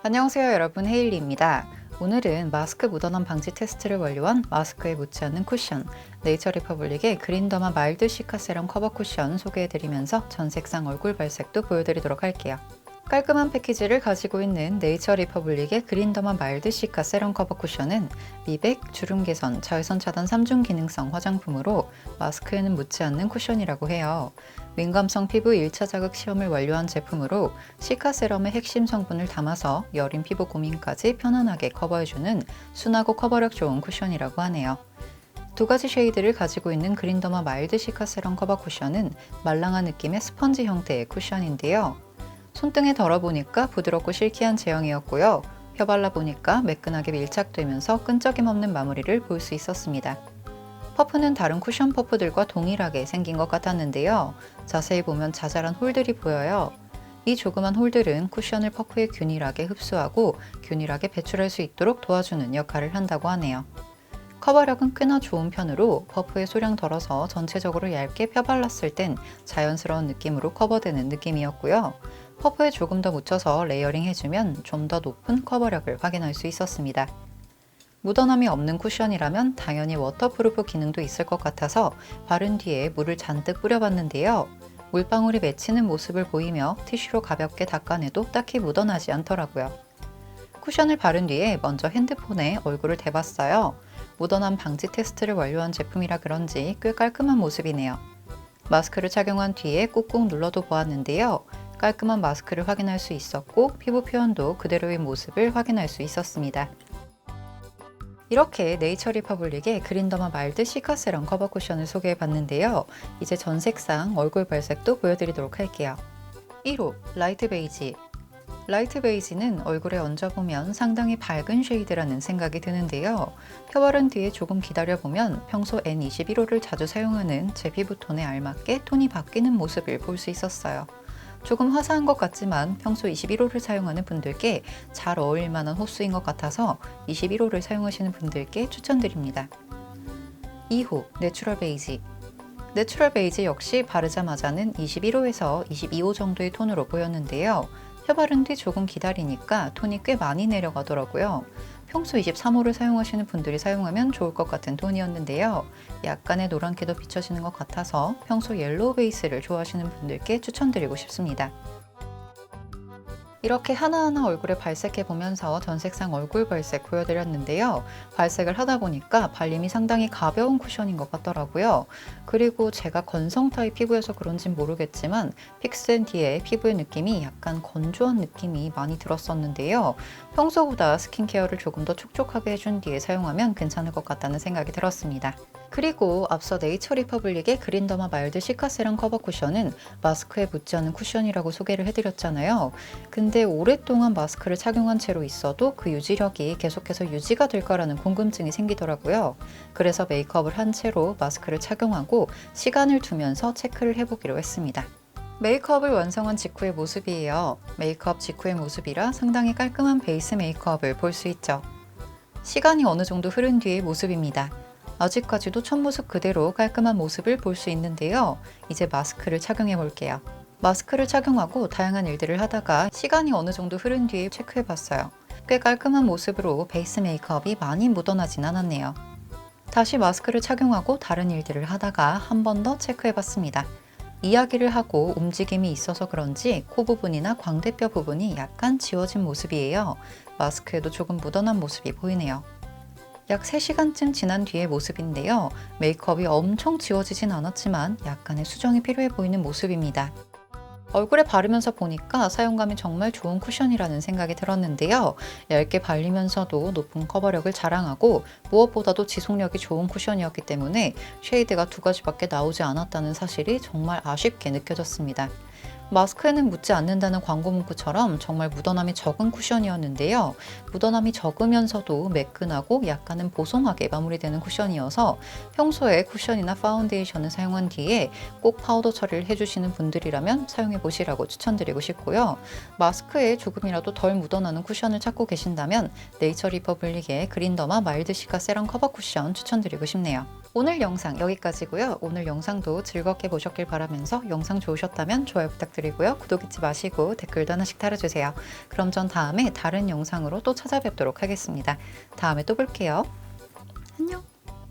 안녕하세요 여러분, 헤일리입니다. 오늘은 마스크 묻어남 방지 테스트를 완료한 마스크에 묻지 않는 쿠션 네이처 리퍼블릭의 그린더마 마일드 시카 세럼 커버 쿠션 소개해드리면서 전 색상 얼굴 발색도 보여드리도록 할게요. 깔끔한 패키지를 가지고 있는 네이처 리퍼블릭의 그린더마 마일드 시카 세럼 커버 쿠션은 미백, 주름 개선, 자외선 차단 3중 기능성 화장품으로 마스크에는 묻지 않는 쿠션이라고 해요. 민감성 피부 1차 자극 시험을 완료한 제품으로 시카 세럼의 핵심 성분을 담아서 여린 피부 고민까지 편안하게 커버해주는 순하고 커버력 좋은 쿠션이라고 하네요. 두 가지 쉐이드를 가지고 있는 그린더마 마일드 시카 세럼 커버 쿠션은 말랑한 느낌의 스펀지 형태의 쿠션인데요. 손등에 덜어보니까 부드럽고 실키한 제형이었고요. 펴 발라보니까 매끈하게 밀착되면서 끈적임 없는 마무리를 볼 수 있었습니다. 퍼프는 다른 쿠션 퍼프들과 동일하게 생긴 것 같았는데요. 자세히 보면 자잘한 홀들이 보여요. 이 조그만 홀들은 쿠션을 퍼프에 균일하게 흡수하고 균일하게 배출할 수 있도록 도와주는 역할을 한다고 하네요. 커버력은 꽤나 좋은 편으로 퍼프에 소량 덜어서 전체적으로 얇게 펴발랐을 땐 자연스러운 느낌으로 커버되는 느낌이었고요. 퍼프에 조금 더 묻혀서 레이어링 해주면 좀 더 높은 커버력을 확인할 수 있었습니다. 묻어남이 없는 쿠션이라면 당연히 워터프루프 기능도 있을 것 같아서 바른 뒤에 물을 잔뜩 뿌려봤는데요. 물방울이 맺히는 모습을 보이며 티슈로 가볍게 닦아내도 딱히 묻어나지 않더라고요. 쿠션을 바른 뒤에 먼저 핸드폰에 얼굴을 대봤어요. 묻어남 방지 테스트를 완료한 제품이라 그런지 꽤 깔끔한 모습이네요. 마스크를 착용한 뒤에 꾹꾹 눌러도 보았는데요. 깔끔한 마스크를 확인할 수 있었고 피부 표현도 그대로의 모습을 확인할 수 있었습니다. 이렇게 네이처 리퍼블릭의 그린더마 마일드 시카 세럼 커버 쿠션을 소개해봤는데요. 이제 전 색상 얼굴 발색도 보여드리도록 할게요. 1호 라이트 베이지. 라이트 베이지는 얼굴에 얹어보면 상당히 밝은 쉐이드라는 생각이 드는데요. 펴바른 뒤에 조금 기다려보면 평소 N21호를 자주 사용하는 제 피부톤에 알맞게 톤이 바뀌는 모습을 볼 수 있었어요. 조금 화사한 것 같지만 평소 21호를 사용하는 분들께 잘 어울릴 만한 호수인 것 같아서 21호를 사용하시는 분들께 추천드립니다. 2호 내추럴 베이지. 내추럴 베이지 역시 바르자마자는 21호에서 22호 정도의 톤으로 보였는데요. 펴바른 뒤 조금 기다리니까 톤이 꽤 많이 내려가더라고요. 평소 23호를 사용하시는 분들이 사용하면 좋을 것 같은 톤이었는데요. 약간의 노란기도 비춰지는 것 같아서 평소 옐로우 베이스를 좋아하시는 분들께 추천드리고 싶습니다. 이렇게 하나하나 얼굴에 발색해 보면서 전 색상 얼굴 발색 보여드렸는데요. 발색을 하다 보니까 발림이 상당히 가벼운 쿠션인 것 같더라고요. 그리고 제가 건성 타입 피부여서 그런진 모르겠지만 픽스된 뒤에 피부의 느낌이 약간 건조한 느낌이 많이 들었었는데요. 평소보다 스킨케어를 조금 더 촉촉하게 해준 뒤에 사용하면 괜찮을 것 같다는 생각이 들었습니다. 그리고 앞서 네이처 리퍼블릭의 그린더마 마일드 시카 세럼 커버 쿠션은 마스크에 묻지 않은 쿠션이라고 소개를 해드렸잖아요. 근데 오랫동안 마스크를 착용한 채로 있어도 그 유지력이 계속해서 유지가 될까라는 궁금증이 생기더라고요. 그래서 메이크업을 한 채로 마스크를 착용하고 시간을 두면서 체크를 해보기로 했습니다. 메이크업을 완성한 직후의 모습이에요. 메이크업 직후의 모습이라 상당히 깔끔한 베이스 메이크업을 볼 수 있죠. 시간이 어느 정도 흐른 뒤의 모습입니다. 아직까지도 첫 모습 그대로 깔끔한 모습을 볼 수 있는데요. 이제 마스크를 착용해 볼게요. 마스크를 착용하고 다양한 일들을 하다가 시간이 어느 정도 흐른 뒤에 체크해 봤어요. 꽤 깔끔한 모습으로 베이스 메이크업이 많이 묻어나진 않았네요. 다시 마스크를 착용하고 다른 일들을 하다가 한 번 더 체크해 봤습니다. 이야기를 하고 움직임이 있어서 그런지 코 부분이나 광대뼈 부분이 약간 지워진 모습이에요. 마스크에도 조금 묻어난 모습이 보이네요. 약 3시간쯤 지난 뒤의 모습인데요. 메이크업이 엄청 지워지진 않았지만 약간의 수정이 필요해 보이는 모습입니다. 얼굴에 바르면서 보니까 사용감이 정말 좋은 쿠션이라는 생각이 들었는데요. 얇게 발리면서도 높은 커버력을 자랑하고 무엇보다도 지속력이 좋은 쿠션이었기 때문에 쉐이드가 2가지밖에 나오지 않았다는 사실이 정말 아쉽게 느껴졌습니다. 마스크에는 묻지 않는다는 광고 문구처럼 정말 묻어남이 적은 쿠션이었는데요. 묻어남이 적으면서도 매끈하고 약간은 보송하게 마무리되는 쿠션이어서 평소에 쿠션이나 파운데이션을 사용한 뒤에 꼭 파우더 처리를 해주시는 분들이라면 사용해 보시라고 추천드리고 싶고요. 마스크에 조금이라도 덜 묻어나는 쿠션을 찾고 계신다면 네이처 리퍼블릭의 그린더마 마일드 시카 세럼 커버 쿠션 추천드리고 싶네요. 오늘 영상 여기까지고요. 오늘 영상도 즐겁게 보셨길 바라면서 영상 좋으셨다면 좋아요 부탁드리고요. 구독 잊지 마시고 댓글도 하나씩 달아주세요. 그럼 전 다음에 다른 영상으로 또 찾아뵙도록 하겠습니다. 다음에 또 볼게요. 안녕.